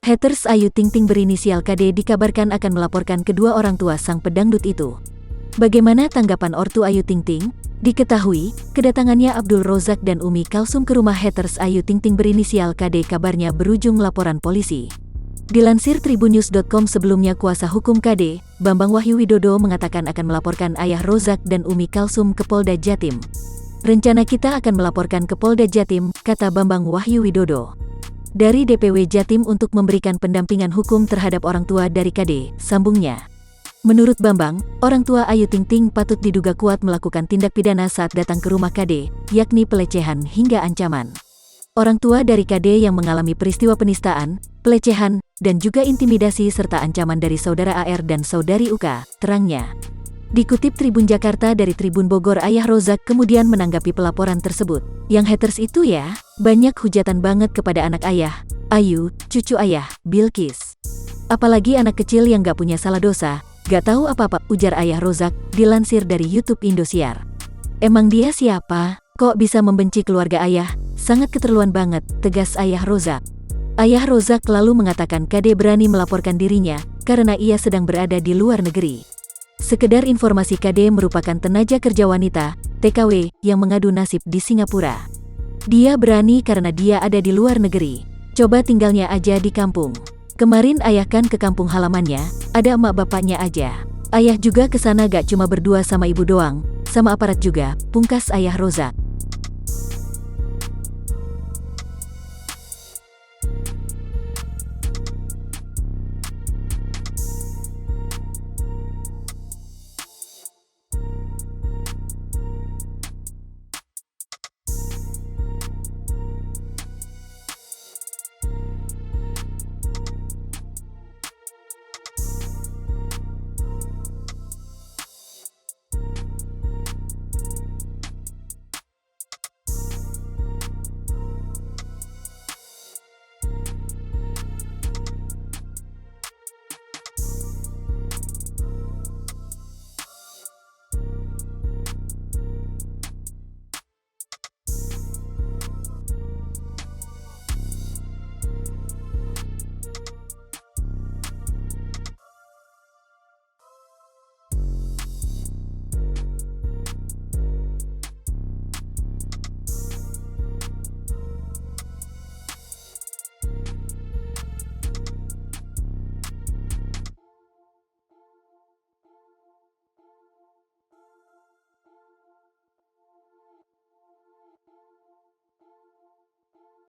Haters Ayu Ting Ting berinisial KD dikabarkan akan melaporkan kedua orang tua sang pedangdut itu. Bagaimana tanggapan ortu Ayu Ting Ting? Diketahui, kedatangannya Abdul Rozak dan Umi Kalsum ke rumah haters Ayu Ting Ting berinisial KD kabarnya berujung laporan polisi. Dilansir tribunnews.com sebelumnya kuasa hukum KD, Bambang Wahyu Widodo mengatakan akan melaporkan ayah Rozak dan Umi Kalsum ke Polda Jatim. Rencana kita akan melaporkan ke Polda Jatim, kata Bambang Wahyu Widodo. Dari DPW Jatim untuk memberikan pendampingan hukum terhadap orang tua dari KD, sambungnya. Menurut Bambang, orang tua Ayu Ting Ting patut diduga kuat melakukan tindak pidana saat datang ke rumah KD, yakni pelecehan hingga ancaman. Orang tua dari KD yang mengalami peristiwa penistaan, pelecehan, dan juga intimidasi serta ancaman dari saudara AR dan saudari UK, terangnya. Dikutip Tribun Jakarta dari Tribun Bogor, ayah Rozak kemudian menanggapi pelaporan tersebut. Yang haters itu ya, banyak hujatan banget kepada anak ayah, Ayu, cucu ayah, Bilkis. Apalagi anak kecil yang gak punya salah dosa, gak tahu apa-apa, ujar ayah Rozak, dilansir dari YouTube Indosiar. Emang dia siapa? Kok bisa membenci keluarga ayah? Sangat keterlaluan banget, tegas ayah Rozak. Ayah Rozak lalu mengatakan KD berani melaporkan dirinya, karena ia sedang berada di luar negeri. Sekedar informasi, KD merupakan tenaga kerja wanita, TKW, yang mengadu nasib di Singapura. Dia berani karena dia ada di luar negeri. Coba tinggalnya aja di kampung. Kemarin ayah kan ke kampung halamannya, ada emak bapaknya aja. Ayah juga kesana gak cuma berdua sama ibu doang, sama aparat juga, pungkas ayah Rozak.